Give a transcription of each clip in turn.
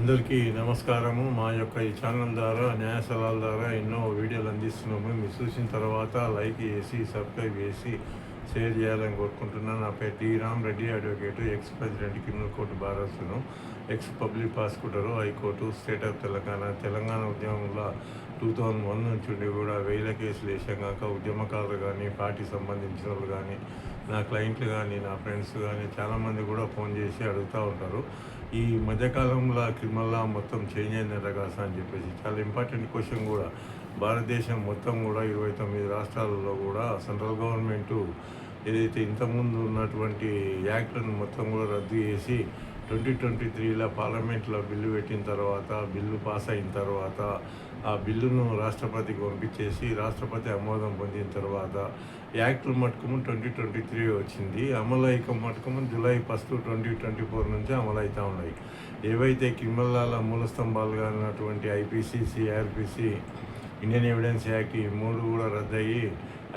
అందరికీ నమస్కారము. మా యొక్క ఈ ఛానల్ ద్వారా న్యాయ సలహాల ద్వారా ఎన్నో వీడియోలు అందిస్తున్నాము. మీరు చూసిన తర్వాత లైక్ చేసి సబ్స్క్రైబ్ చేసి షేర్ చేయాలని కోరుకుంటున్నాను. నా పేరు T Ram Reddy, advocate, ex president criminal court బారసును, ex public prosecutor, high court, state of Telangana ఉద్యమంలో 2001 నుంచి ఉండి కూడా వేల కేసులు వేసాం కాక ఉద్యమకారులు కానీ, పార్టీ సంబంధించిన వాళ్ళు కానీ, నా క్లయింట్లు కానీ, నా ఫ్రెండ్స్ కానీ చాలామంది కూడా ఫోన్ చేసి అడుగుతూ ఉంటారు. ఈ మధ్యకాలంలో క్రిమినల్ లా మొత్తం చేంజ్ అయిందట కాసా అని చెప్పేసి చాలా ఇంపార్టెంట్ క్వశ్చన్ కూడా. భారతదేశం మొత్తం కూడా 29 రాష్ట్రాలలో కూడా సెంట్రల్ గవర్నమెంటు ఏదైతే ఇంతకుముందు ఉన్నటువంటి యాక్ట్లను మొత్తం కూడా రద్దు చేసి 2023లో పార్లమెంట్లో బిల్లు పెట్టిన తర్వాత, బిల్లు పాస్ అయిన తర్వాత ఆ బిల్లును రాష్ట్రపతికి పంపించేసి రాష్ట్రపతి ఆమోదం పొందిన తర్వాత యాక్టులు మటుకము 2023 వచ్చింది. అమలు అయ్యక మటుకము జూలై 1, 2024 నుంచి అమలు అవుతూ ఉన్నాయి. ఏవైతే క్రిమినల్ లాల మూల స్తంభాలుగా ఉన్నటువంటి IPC, CrPC, Indian evidence act ఈ మూడు కూడా రద్దయ్యి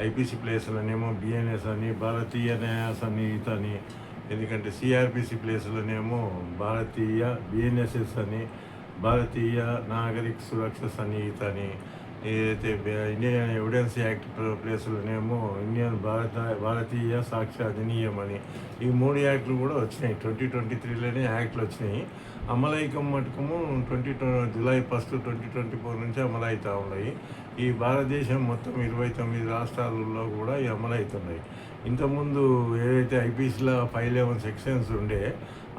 ఐపీసీ ప్లేసులనేమో బిఎన్ఎస్ అని, భారతీయ న్యాయ సన్నిహిత అని, ఎందుకంటే సిఆర్పిసి ప్లేసులనేమో భారతీయ బిఎన్ఎస్ఎస్ అని, భారతీయ నాగరిక సురక్ష సన్నిహిత అని, ఏదైతే ఇండియన్ ఎవిడెన్స్ యాక్ట్ ప్లేసులనేమో భారతీయ సాక్ష్య అధినియం అని, ఈ 3 యాక్ట్లు కూడా వచ్చినాయి. 2023లోనే యాక్ట్లు వచ్చినాయి. అమలైకం మటుకము జూలై 1, 2024 నుంచి అమలు అవుతూ ఉన్నాయి. ఈ భారతదేశం మొత్తం 29 రాష్ట్రాలలో కూడా ఈ అమలు అవుతున్నాయి. ఇంతకుముందు ఏదైతే ఐపీసీలో 511 సెక్షన్స్ ఉండే,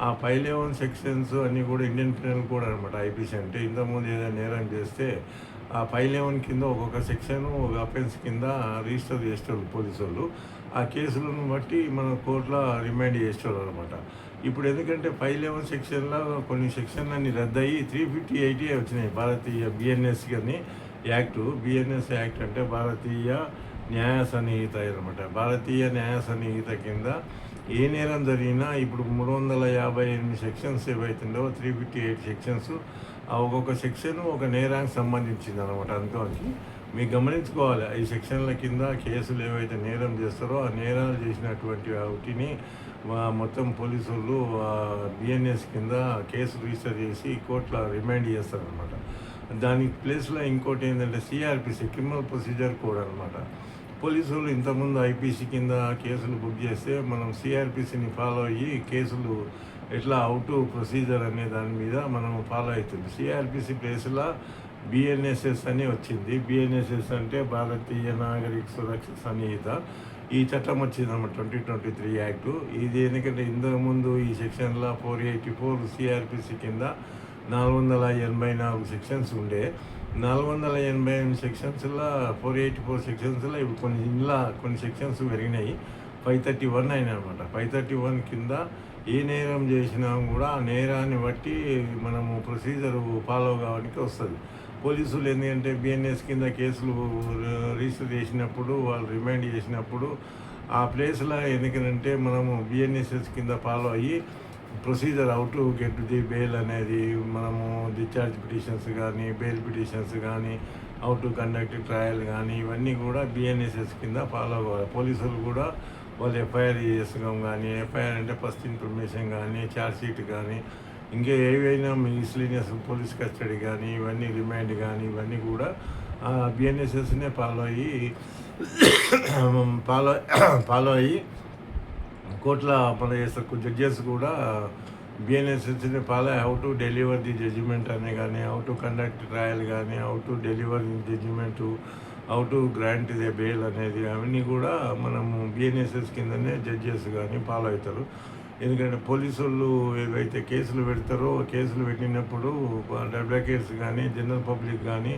ఆ 511 సెక్షన్స్ అన్నీ కూడా ఇండియన్ పీనల్ కోడ్ అనమాట. ఐపీసీ అంటే ఇంతకుముందు ఏదైనా నేరం చేస్తే ఆ 511 కింద ఒక్కొక్క సెక్షన్ ఒక అఫెన్స్ కింద రిజిస్టర్ చేసేవాళ్ళు పోలీసు వాళ్ళు. ఆ కేసులను బట్టి మన కోర్టులో రిమాండ్ చేసేవాళ్ళు అనమాట. ఇప్పుడు ఎందుకంటే 511 సెక్షన్లో కొన్ని సెక్షన్లన్నీ రద్దయి 358 వచ్చినాయి. భారతీయ బిఎన్ఎస్ కానీ యాక్టు, బిఎన్ఎస్ యాక్ట్ అంటే భారతీయ న్యాయ సన్నిహిత అనమాట. భారతీయ న్యాయ సన్నిహిత కింద ఏ నేరం జరిగినా ఇప్పుడు 358 సెక్షన్స్ ఏవైతుందో 358 సెక్షన్స్, ఆ ఒక్కొక్క సెక్షన్ ఒక నేరానికి సంబంధించింది అనమాట. అందుకని మీకు గమనించుకోవాలి, ఈ సెక్షన్ల కింద కేసులు ఏవైతే నేరం చేస్తారో ఆ నేరాలు చేసినటువంటి వాటిని మొత్తం పోలీసులు బిఎన్ఎస్ కింద కేసు రిజిస్టర్ చేసి కోర్టులో రిమాండ్ చేస్తారనమాట. దాని ప్లేస్లో ఇంకోటి ఏంటంటే సిఆర్పిసి, క్రిమినల్ ప్రొసీజర్ కోడ్ అనమాట. పోలీసులు ఇంతకుముందు ఐపీసీ కింద కేసులు బుక్ చేస్తే మనం సిఆర్పిసిని ఫాలో అయ్యి కేసులు ఎట్లా అవుట్ ప్రొసీజర్ అనే దాని మీద మనం ఫాలో అవుతుంది. సిఆర్పిసి ప్లేస్లో బిఎన్ఎస్ఎస్ అని వచ్చింది. బిఎన్ఎస్ఎస్ అంటే భారతీయ నాగరిక సురక్ష సన్నిహిత. ఈ చట్టం వచ్చిందన్నమాట 2023 యాక్టు. ఇది ఎందుకంటే ఇంతకుముందు ఈ సెక్షన్లో 484 సిఆర్పిసి కింద 484 సెక్షన్స్ ఉండే. 488 సెక్షన్స్లో 484 సెక్షన్స్లో ఇప్పుడు కొన్ని సెక్షన్స్ పెరిగినాయి. 531 అయినాయి అనమాట. 531 కింద ఏ నేరం చేసినా కూడా ఆ నేరాన్ని బట్టి మనము ప్రొసీజర్ ఫాలో కావడానికి వస్తుంది. పోలీసులు ఎందుకంటే బిఎన్ఎస్ కింద కేసులు రిజిస్టర్ చేసినప్పుడు, వాళ్ళు రిమాండ్ చేసినప్పుడు ఆ ప్లేస్లో ఎందుకంటే మనము బిఎన్ఎస్ఎస్ కింద ఫాలో అయ్యి procedure how to get the bail అనేది, మనము డిశ్చార్జ్ పిటిషన్స్ కానీ, బెయిల్ పిటిషన్స్ కానీ, హౌ టు కండక్ట్ ట్రయల్ కానీ, ఇవన్నీ కూడా బిఎన్ఎస్ఎస్ కింద ఫాలో అవ్వాలి. పోలీసులు కూడా వాళ్ళు ఎఫ్ఐఆర్ చేసుకోవడం కానీ, ఎఫ్ఐఆర్ అంటే ఫస్ట్ ఇన్ఫర్మేషన్ కానీ, ఛార్జ్ షీట్ కానీ, ఇంకా ఏవైనా మిస్లీనియస్ పోలీస్ కస్టడీ కానీ, ఇవన్నీ రిమాండ్ కానీ, ఇవన్నీ కూడా బిఎన్ఎస్ఎస్నే ఫాలో అయ్యి కోర్టులో అమలు చేస్తారు. జడ్జెస్ కూడా బిఎన్ఎస్ఎస్ని follow how to deliver the judgement అనే కానీ, హౌ టు కండక్ట్ ట్రయల్ కానీ, how to deliver the judgement, how to grant the bail అనేది అవన్నీ కూడా మనము బిఎన్ఎస్ఎస్ కిందనే జడ్జెస్ కానీ ఫాలో అవుతారు. ఎందుకంటే పోలీసు వాళ్ళు ఏవైతే కేసులు పెడతారో కేసులు పెట్టినప్పుడు అడ్వకేట్స్ కానీ, జనరల్ పబ్లిక్ కానీ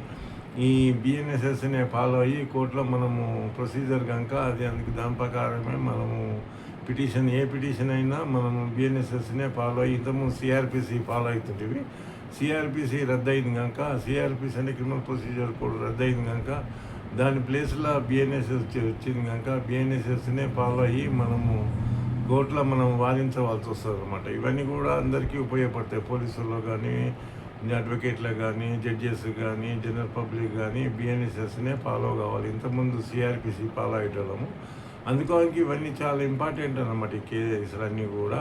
ఈ బిఎన్ఎస్ఎస్ని ఫాలో అయ్యి కోర్టులో మనము ప్రొసీజర్ కనుక అది అందుకు దాని ప్రకారమే మనము ఏ పిటిషన్ అయినా మనము బిఎన్ఎస్ఎస్నే ఫాలో అయ్యి, ఇంతకుముందు సిఆర్పిసి ఫాలో అవుతుంటివి. సిఆర్పిసి రద్దయింది కనుక, సిఆర్పిసి అంటే క్రిమినల్ ప్రొసీజర్ కోడ్ రద్దయింది కనుక దాని ప్లేస్లో బిఎన్ఎస్ఎస్ వచ్చింది కనుక బిఎన్ఎస్ఎస్నే ఫాలో అయ్యి మనము కోర్టులో మనం వాదించవలసి వస్తుంది అనమాట. ఇవన్నీ కూడా అందరికీ ఉపయోగపడతాయి. పోలీసుల్లో కానీ, అడ్వకేట్లకు కానీ, జడ్జెస్ కానీ, జనరల్ పబ్లిక్ కానీ బిఎన్ఎస్ఎస్నే ఫాలో కావాలి. ఇంతకుముందు సిఆర్పిసి ఫాలో అయ్యేటోళ్ళము. అందుకోనికి ఇవన్నీ చాలా ఇంపార్టెంట్ అన్నమాట. ఈ కేసులన్నీ కూడా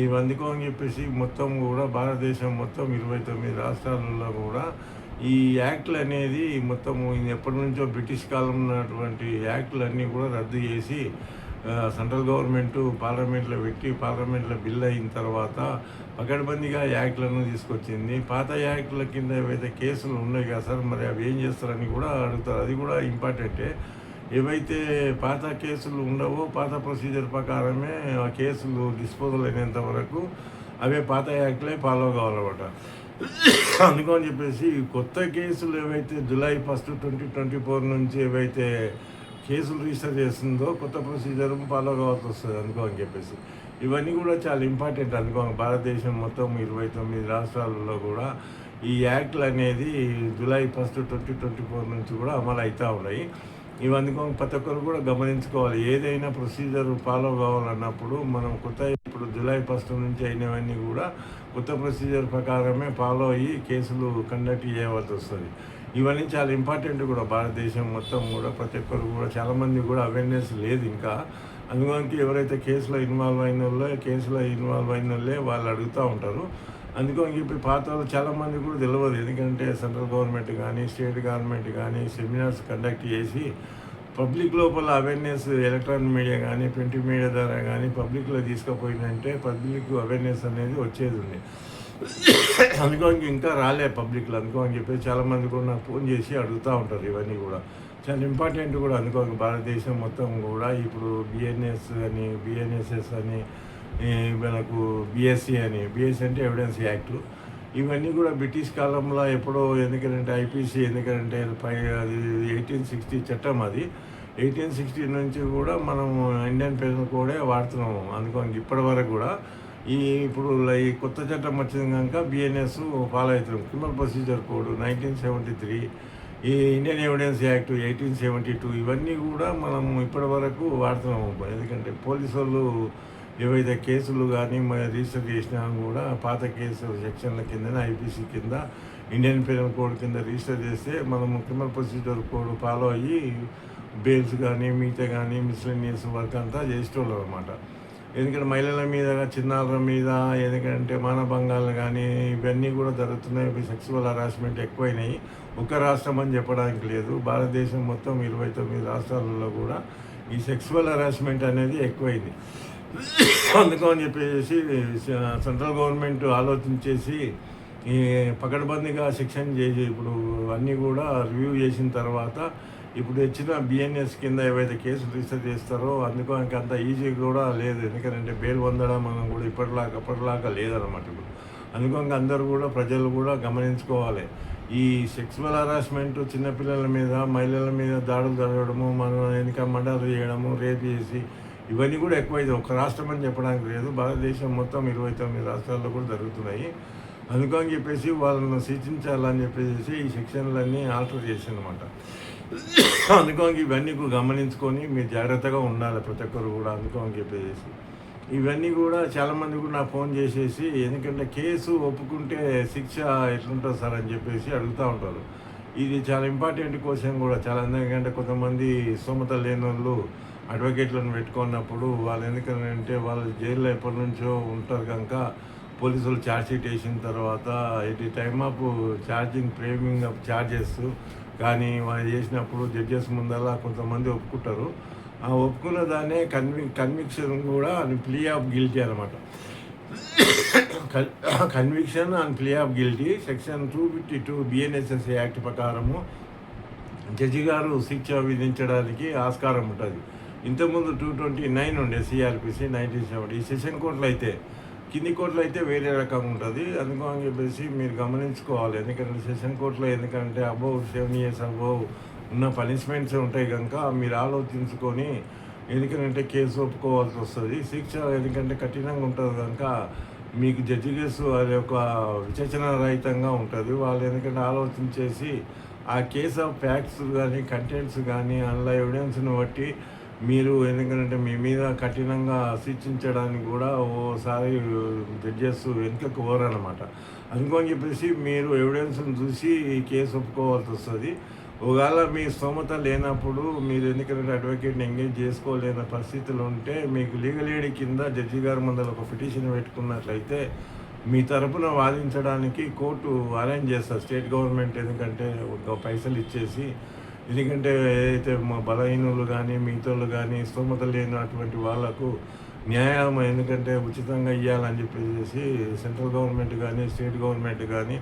ఇవందుకో అని చెప్పేసి మొత్తం కూడా భారతదేశం మొత్తం 29 రాష్ట్రాలలో కూడా ఈ యాక్ట్లు అనేది మొత్తము ఎప్పటి నుంచో బ్రిటిష్ కాలం ఉన్నటువంటి యాక్ట్లన్నీ కూడా రద్దు చేసి సెంట్రల్ గవర్నమెంటు పార్లమెంట్లో పెట్టి పార్లమెంట్లో బిల్ అయిన తర్వాత పకడ్బందీగా యాక్ట్లను తీసుకొచ్చింది. పాత యాక్ట్ల కింద ఏవైతే కేసులు ఉన్నాయి కదా సార్, మరి అవి ఏం చేస్తారని కూడా అడుగుతారు. అది కూడా ఇంపార్టెంటే. ఏవైతే పాత కేసులు ఉండవో పాత ప్రొసీజర్ ప్రకారమే ఆ కేసులు డిస్పోజల్ అయినంత వరకు అవే పాత యాక్ట్లే ఫాలో కావాలన్నమాట. అందుకని చెప్పేసి కొత్త కేసులు ఏవైతే జూలై 1, 2024 నుంచి ఏవైతే కేసులు రిజిస్టర్ చేస్తుందో కొత్త ప్రొసీజర్ ఫాలో కావాల్సి వస్తుంది అనుకో అని చెప్పేసి. ఇవన్నీ కూడా చాలా ఇంపార్టెంట్ అనుకో. భారతదేశం మొత్తం 29 రాష్ట్రాలలో కూడా ఈ యాక్ట్లు అనేది జూలై 1, 2024 నుంచి కూడా అమలు అవుతూ ఉన్నాయి. ఇవన్నీ ప్రతి ఒక్కరు కూడా గమనించుకోవాలి. ఏదైనా ప్రొసీజర్ ఫాలో కావాలన్నప్పుడు మనం ఇప్పుడు జూలై 1 నుంచి అయినవన్నీ కూడా కొత్త ప్రొసీజర్ ప్రకారమే ఫాలో అయ్యి కేసులు కండక్ట్ చేయవలసి వస్తుంది. ఇవన్నీ చాలా ఇంపార్టెంట్ కూడా. భారతదేశం మొత్తం కూడా ప్రతి ఒక్కరు కూడా చాలామంది కూడా అవేర్నెస్ లేదు ఇంకా. అందుకని ఎవరైతే కేసులో ఇన్వాల్వ్ అయిన వాళ్ళే వాళ్ళు అడుగుతూ ఉంటారు. అందుకని చెప్పి పాత వాళ్ళు చాలామంది కూడా తెలియదు. ఎందుకంటే సెంట్రల్ గవర్నమెంట్ కానీ స్టేట్ గవర్నమెంట్ కానీ సెమినార్స్ కండక్ట్ చేసి పబ్లిక్ లోపల అవేర్నెస్ ఎలక్ట్రానిక్ మీడియా కానీ ప్రింట్ మీడియా ద్వారా కానీ పబ్లిక్లో తీసుకుపోయిందంటే పబ్లిక్ అవేర్నెస్ అనేది వచ్చేది ఉంది. అందుకని ఇంకా రాలే పబ్లిక్లో. అందుకని చెప్పి చాలామంది కూడా నాకు ఫోన్ చేసి అడుగుతూ ఉంటారు. ఇవన్నీ కూడా చాలా ఇంపార్టెంట్ కూడా అనుకోండి. భారతదేశం మొత్తం కూడా ఇప్పుడు బిఎన్ఎస్ అని బిఎన్ఎస్ఎస్ అని మనకు బిఎస్సి అంటే ఎవిడెన్స్ యాక్ట్. ఇవన్నీ కూడా బ్రిటిష్ కాలంలో ఎప్పుడో ఎందుకంటే ఐపీసీ ఎందుకంటే అది 1860 చట్టం. అది 1860 నుంచి కూడా మనం ఇండియన్ పీనల్ కోడే వాడుతున్నాము. అందుకని ఇప్పటి వరకు కూడా ఇప్పుడు ఈ కొత్త చట్టం వచ్చింది కనుక బిఎన్ఎస్ ఫాలో అవుతున్నాం. క్రిమినల్ ప్రొసీజర్ కోడ్ 1973, ఈ ఇండియన్ ఎవిడెన్స్ యాక్ట్ 1872 ఇవన్నీ కూడా మనం ఇప్పటి వరకు వాడుతున్నాము. ఎందుకంటే పోలీసు వాళ్ళు ఏవైతే కేసులు కానీ రిజిస్టర్ చేసినా కూడా పాత కేసు సెక్షన్ల కింద ఐపీసీ కింద ఇండియన్ పీనల్ కోడ్ కింద రిజిస్టర్ చేస్తే మనము క్రిమినల్ ప్రొసీజర్ కోడ్ ఫాలో అయ్యి బెయిల్స్ కానీ మిగతా కానీ మిస్లెనియస్ వర్క్ అంతా చేసేటోళ్ళు అనమాట. ఎందుకంటే మహిళల మీద చిన్నారుల మీద ఎందుకంటే మానభంగాలు కానీ ఇవన్నీ కూడా జరుగుతున్నాయి. సెక్సువల్ హరాస్మెంట్ ఎక్కువైనాయి. ఒక రాష్ట్రం అని చెప్పడానికి లేదు. భారతదేశం మొత్తం 29 రాష్ట్రాలలో కూడా ఈ సెక్సువల్ హరాస్మెంట్ అనేది ఎక్కువైంది. అందుకని చెప్పేసి సెంట్రల్ గవర్నమెంట్ ఆలోచించేసి ఈ పకడ్బందీగా శిక్షణ చేసి ఇప్పుడు అన్నీ కూడా రివ్యూ చేసిన తర్వాత ఇప్పుడు వచ్చిన బిఎన్ఎస్ కింద ఏవైతే కేసులు రిజిస్టర్ చేస్తారో అందుకోనికి అంత ఈజీ కూడా లేదు. ఎందుకంటే బెయిల్ పొందడం మనం కూడా అప్పటిలాగా లేదన్నమాట ఇప్పుడు. అందుకని అందరూ కూడా ప్రజలు కూడా గమనించుకోవాలి. ఈ సెక్సువల్ హరాస్మెంట్ చిన్నపిల్లల మీద మహిళల మీద దాడులు జరగడము, మనం వెనుక మర్డర్ చేయడము, రేప్ చేసి ఇవన్నీ కూడా ఎక్కువైంది. ఒక రాష్ట్రం అని చెప్పడానికి లేదు. భారతదేశం మొత్తం 29 రాష్ట్రాల్లో కూడా జరుగుతున్నాయి. అందుకని చెప్పేసి వాళ్ళను శిక్షించాలని చెప్పేసి ఈ సెక్షన్లన్నీ ఆల్టర్ చేసిందన్నమాట. అందుకని ఇవన్నీ కూడా గమనించుకొని మీరు జాగ్రత్తగా ఉండాలి ప్రతి ఒక్కరు కూడా. అందుకని చెప్పేసి ఇవన్నీ కూడా చాలామంది కూడా నాకు ఫోన్ చేసేసి ఎందుకంటే కేసు ఒప్పుకుంటే శిక్ష ఎట్లుంటుంది సార్ అని చెప్పేసి అడుగుతూ ఉంటారు. ఇది చాలా ఇంపార్టెంట్ క్వశ్చన్ కూడా. చాలా ఎందుకంటే కొంతమంది స్తోమత లేని వాళ్ళు అడ్వకేట్లను పెట్టుకున్నప్పుడు వాళ్ళు ఎందుకంటే వాళ్ళు జైల్లో ఎప్పటి నుంచో ఉంటారు కనుక పోలీసులు ఛార్జ్షీట్ వేసిన తర్వాత at the time of framing of charges కానీ వాళ్ళు చేసినప్పుడు జడ్జెస్ ముందలా కొంతమంది ఒప్పుకుంటారు. ఆ ఒప్పుకున్న దాన్నే కన్విక్షన్ కూడా ప్లీ ఆఫ్ గిల్టీ అనమాట. Conviction and plea of guilty section 252 BNSS act ప్రకారము జడ్జి గారు శిక్ష విధించడానికి ఆస్కారం ఉంటుంది. ఇంతకుముందు 229 ఉండే సిఆర్పిసి 1970. ఈ సెషన్ కోర్టులో అయితే కింది కోర్టులో అయితే వేరే రకంగా ఉంటుంది. అందుకని చెప్పేసి మీరు గమనించుకోవాలి. ఎందుకంటే సెషన్ కోర్టులో ఎందుకంటే అబోవ్ 7 years అబోవ్ ఉన్న పనిష్మెంట్స్ ఉంటాయి కనుక మీరు ఆలోచించుకొని ఎందుకంటే కేసు ఒప్పుకోవాల్సి వస్తుంది. శిక్ష ఎందుకంటే కఠినంగా ఉంటుంది కనుక మీకు జడ్జి కేసు అది ఒక విచక్షణ రహితంగా ఉంటుంది. వాళ్ళు ఎందుకంటే ఆలోచించేసి ఆ కేసు ఆఫ్ ఫ్యాక్ట్స్ కానీ కంటెంట్స్ కానీ అందులో ఎవిడెన్స్ని బట్టి మీరు ఎందుకంటే మీ మీద కఠినంగా శిక్షించడానికి కూడా ఓసారి జడ్జెస్ వెనుకకు పోరనమాట. అందుకని చెప్పేసి మీరు ఎవిడెన్స్ని చూసి ఈ కేసు ఒప్పుకోవాల్సి వస్తుంది. ఒకవేళ మీ స్తోమత లేనప్పుడు మీరు ఎందుకంటే అడ్వకేట్ని ఎంగేజ్ చేసుకోలేని పరిస్థితులు ఉంటే మీకు లీగల్ ఎయిడ్ కింద జడ్జి గారి ముందర ఒక పిటిషన్ పెట్టుకున్నట్లయితే మీ తరపున వాదించడానికి కోర్టు అరేంజ్ చేస్తారు స్టేట్ గవర్నమెంట్. ఎందుకంటే ఒక పైసలు ఇచ్చేసి, ఎందుకంటే ఏదైతే మా బలహీనులు కానీ మిగతాలు కానీ స్తోమత లేనటువంటి వాళ్ళకు న్యాయం ఎందుకంటే ఉచితంగా ఇవ్వాలని చెప్పేసి సెంట్రల్ గవర్నమెంట్ కానీ స్టేట్ గవర్నమెంట్ కానీ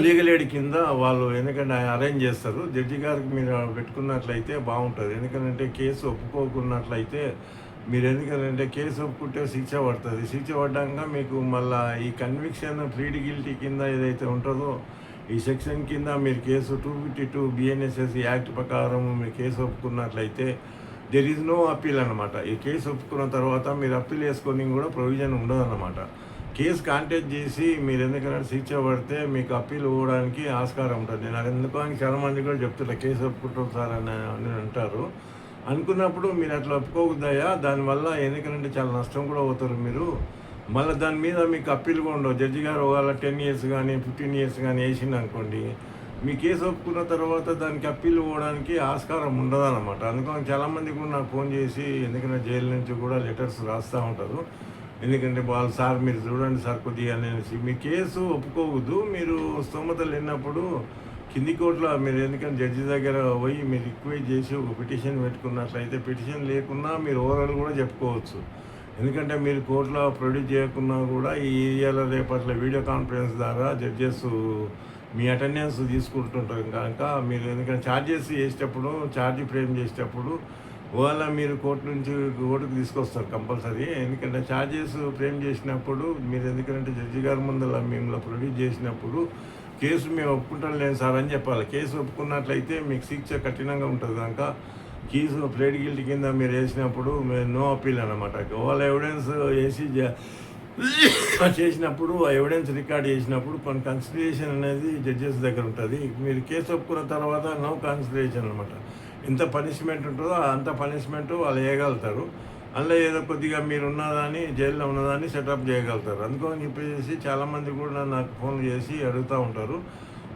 లీగల్ ఎయిడ్ కింద వాళ్ళు ఎందుకంటే అరేంజ్ చేస్తారు. జడ్జి గారికి మీరు పెట్టుకున్నట్లయితే బాగుంటుంది. ఎందుకంటే కేసు ఒప్పుకోకున్నట్లయితే మీరు ఎందుకంటే కేసు ఒప్పుకుంటే శిక్ష పడుతుంది. శిక్ష పడ్డాక మీకు మళ్ళీ ఈ కన్విక్షన్ ప్లీడ్ గిల్టీ కింద ఏదైతే ఉంటుందో ఈ సెక్షన్ కింద మీరు కేసు 252 BNSS యాక్ట్ ప్రకారం మీరు కేసు ఒప్పుకున్నట్లయితే దెర్ ఈజ్ నో అప్పీల్ అనమాట. ఈ కేసు ఒప్పుకున్న తర్వాత మీరు అప్పీల్ వేసుకొని కూడా ప్రొవిజన్ ఉండదన్నమాట. కేసు కాంటాక్ట్ చేసి మీరు ఎందుకంటే శిక్ష పడితే మీకు అప్పీల్ ఇవ్వడానికి ఆస్కారం ఉంటుంది. నాకు ఎందుకో చాలామంది కూడా చెప్తుంటారు కేసు ఒప్పుకుంటాం సార్ అని అంటారు. అనుకున్నప్పుడు మీరు అట్లా ఒప్పుకోకూడదయా, దానివల్ల ఎందుకంటే చాలా నష్టం కూడా అవుతారు మీరు. మళ్ళీ దాని మీద మీకు అప్పీల్ కూడా ఉండవు. జడ్జి గారు ఒకవేళ 10 years కానీ 15 years కానీ వేసింది అనుకోండి, మీ కేసు ఒప్పుకున్న తర్వాత దానికి అప్పీల్ ఇవ్వడానికి ఆస్కారం ఉండదన్నమాట. అందుకని చాలామంది కూడా నాకు ఫోన్ చేసి ఎందుకంటే జైలు నుంచి కూడా లెటర్స్ రాస్తూ ఉంటారు. ఎందుకంటే వాళ్ళు సార్ మీరు చూడండి సార్ కొద్దిగా అనేసి మీ కేసు ఒప్పుకోవద్దు. మీరు స్తోమత లేనప్పుడు కింది కోర్టులో మీరు ఎందుకంటే జడ్జి దగ్గర పోయి మీరు రిక్వెస్ట్ చేసి ఒక పిటిషన్ పెట్టుకున్నట్లయితే పిటిషన్ లేకున్నా మీరు ఓవరాల్ కూడా చెప్పుకోవచ్చు. ఎందుకంటే మీరు కోర్టులో ప్రొడ్యూస్ చేయకున్నా కూడా ఈ ఏరియాలో రేపట్ల వీడియో కాన్ఫరెన్స్ ద్వారా జడ్జెస్ మీ అటెండెన్స్ తీసుకుంటుంటారు కనుక మీరు ఎందుకంటే ఛార్జెస్ చేసేటప్పుడు ఛార్జీ ఫ్రేమ్ చేసేటప్పుడు వాళ్ళ మీరు కోర్టు నుంచి కోర్టుకు తీసుకొస్తారు కంపల్సరీ. ఎందుకంటే ఛార్జెస్ ఫ్రేమ్ చేసినప్పుడు మీరు ఎందుకంటే జడ్జి గారి ముందర మేము ప్రొడ్యూస్ చేసినప్పుడు కేసు మేము ఒప్పుకుంటాం లేదు సార్ అని చెప్పాలి. కేసు ఒప్పుకున్నట్లయితే మీకు శిక్ష కఠినంగా ఉంటుంది కనుక కేసు ప్లేడ్ గిల్టీ కింద మీరు వేసినప్పుడు మీరు నో అప్పీల్ అనమాట. వాళ్ళ ఎవిడెన్స్ వేసి చేసినప్పుడు ఆ ఎవిడెన్స్ రికార్డ్ చేసినప్పుడు కొన్ని కన్సిడరేషన్ అనేది జడ్జెస్ దగ్గర ఉంటుంది. మీరు కేసు ఒప్పుకున్న తర్వాత నో కన్సిడరేషన్ అనమాట. ఎంత పనిష్మెంట్ ఉంటుందో అంత పనిష్మెంట్ వాళ్ళు వేయగలుగుతారు. అందులో ఏదో కొద్దిగా మీరు ఉన్నదాన్ని జైల్లో ఉన్నదాన్ని సెటప్ చేయగలుగుతారు. అందుకని చెప్పేసి చాలామంది కూడా నాకు ఫోన్ చేసి అడుగుతూ ఉంటారు.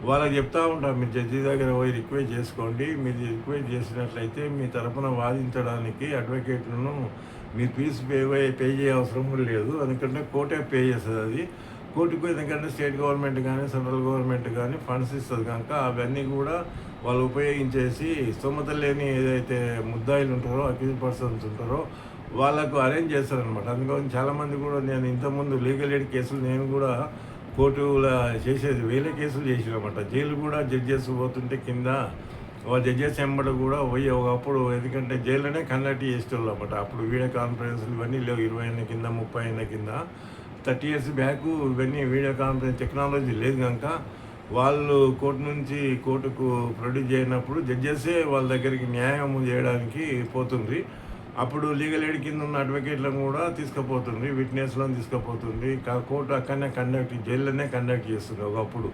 వాళ్ళకి చెప్తూ ఉంటారు మీరు జడ్జి దగ్గర పోయి రిక్వెస్ట్ చేసుకోండి. మీరు రిక్వెస్ట్ చేసినట్లయితే మీ తరఫున వాదించడానికి అడ్వకేట్లను మీరు ఫీజు పే చేయ అవసరం లేదు. ఎందుకంటే కోర్టే పే చేస్తుంది. అది కోర్టుకు ఎందుకంటే స్టేట్ గవర్నమెంట్ కానీ సెంట్రల్ గవర్నమెంట్ కానీ ఫండ్స్ ఇస్తుంది కనుక అవన్నీ కూడా వాళ్ళు ఉపయోగించేసి స్తోమత లేని ఏదైతే ముద్దాయిలు ఉంటారో అక్యూజ్ పర్సన్స్ ఉంటారో వాళ్ళకు అరేంజ్ చేస్తారనమాట. అందుకని చాలామంది కూడా నేను ఇంతకుముందు లీగల్ ఎయిడ్ కేసులు నేను కూడా కోర్టులో చేసేది వేరే కేసులు చేసినమాట. జైలు కూడా జడ్జెస్ పోతుంటే కింద వాళ్ళ జడ్జెస్ ఎంబడి కూడా పోయి ఒకప్పుడు ఎందుకంటే జైల్లోనే కండక్ట్ చేసేవాళ్ళు అనమాట. అప్పుడు వీడియో కాన్ఫరెన్స్లు ఇవన్నీ లేవు. 20 ఏళ్ళ కింద 30 ఏళ్ళ కింద 30 years బ్యాక్ ఇవన్నీ వీడియో కాన్ఫరెన్స్ టెక్నాలజీ లేదు కనుక వాళ్ళు కోర్టు నుంచి కోర్టుకు ప్రొడ్యూస్ చేయనప్పుడు జడ్జెసే వాళ్ళ దగ్గరికి న్యాయం చేయడానికి పోతుంది. అప్పుడు లీగల్ ఎయిడ్ కింద ఉన్న అడ్వకేట్లను కూడా తీసుకుపోతుంది, విట్నెస్లను తీసుకుపోతుంది. కోర్టు అక్కడనే జైల్లోనే కండక్ట్ చేస్తుంది ఒకప్పుడు.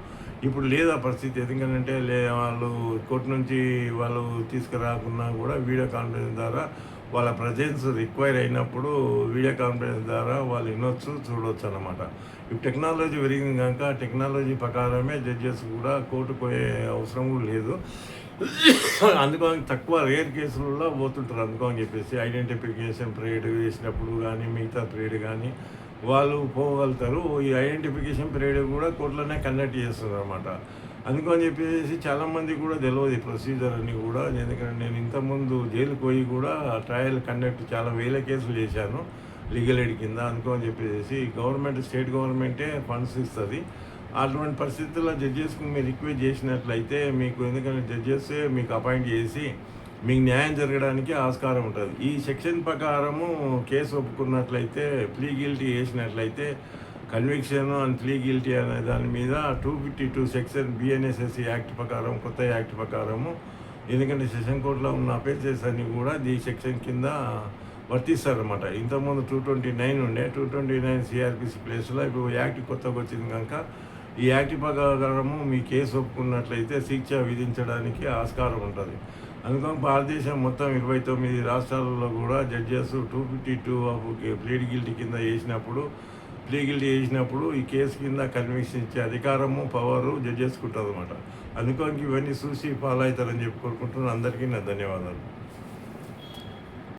ఇప్పుడు లేదా పరిస్థితి. ఎందుకంటే వాళ్ళు కోర్టు నుంచి వాళ్ళు తీసుకురాకున్నా కూడా వీడియో కాన్ఫరెన్స్ ద్వారా వాళ్ళ ప్రజెన్స్ రిక్వైర్ అయినప్పుడు వీడియో కాన్ఫరెన్స్ ద్వారా వాళ్ళు వినొచ్చు, చూడవచ్చు అన్నమాట. ఇప్పుడు టెక్నాలజీ పెరిగింది కనుక టెక్నాలజీ ప్రకారమే జడ్జెస్ కూడా కోర్టుకు పోయే అవసరం కూడా లేదు. అందుకని తక్కువ రేర్ కేసులలో పోతుంటారు. అందుకని చెప్పేసి ఐడెంటిఫికేషన్ పీరియడ్ వేసినప్పుడు కానీ మిగతా పీరియడ్ కానీ వాళ్ళు పోగలుగుతారు. ఈ ఐడెంటిఫికేషన్ పీరియడ్ కూడా కోర్టులోనే కండక్ట్ చేస్తారు అనమాట. అందుకని చెప్పేసి చాలామంది కూడా తెలియదు ఈ ప్రొసీజర్ అని కూడా. ఎందుకంటే నేను ఇంతకుముందు జైలుకి పోయి కూడా ట్రయల్ కండక్ట్ చాలా వేల కేసులు చేశాను లీగల్ ఎయిడ్ కింద. అందుకని చెప్పేసి గవర్నమెంట్ స్టేట్ గవర్నమెంటే ఫండ్స్ ఇస్తుంది. అటువంటి పరిస్థితుల్లో జడ్జెస్కి మీరు రిక్వెస్ట్ చేసినట్లయితే మీకు ఎందుకంటే జడ్జెస్సే మీకు అపాయింట్ చేసి మీకు న్యాయం జరగడానికి ఆస్కారం ఉంటుంది. ఈ సెక్షన్ ప్రకారము కేసు ఒప్పుకున్నట్లయితే ప్లీ గిల్టీ వేసినట్లయితే కన్విక్షన్ అండ్ ప్లీ గిల్టీ అనే దాని మీద 252 సెక్షన్ BNSS యాక్ట్ ప్రకారం కొత్త యాక్ట్ ప్రకారము ఎందుకంటే సెషన్ కోర్టులో ఉన్న అఫెన్సెస్ అన్నీ కూడా ఈ సెక్షన్ కింద వర్తిస్తారనమాట. ఇంతకుముందు 229 ఉండే 229 CRPC ప్లేస్లో ఇప్పుడు యాక్ట్ కొత్తగా వచ్చింది కనుక ఈ యాక్ట్ ప్రకారము మీ కేసు ఒప్పుకున్నట్లయితే శిక్ష విధించడానికి ఆస్కారం ఉంటుంది. అందుకని భారతదేశం మొత్తం 29 రాష్ట్రాలలో కూడా జడ్జెస్ 252 ప్లీడ్ గిల్టీ కింద వేసినప్పుడు లీగల్ చేసినప్పుడు ఈ కేసు కింద కన్విక్షన్ ఇచ్చే అధికారము పవరు జడ్జెస్కి ఉంటుంది అనమాట. అందుకని ఇవన్నీ చూసి ఫాలో అవుతారని చెప్పి కోరుకుంటున్నాను. అందరికీ నా ధన్యవాదాలు.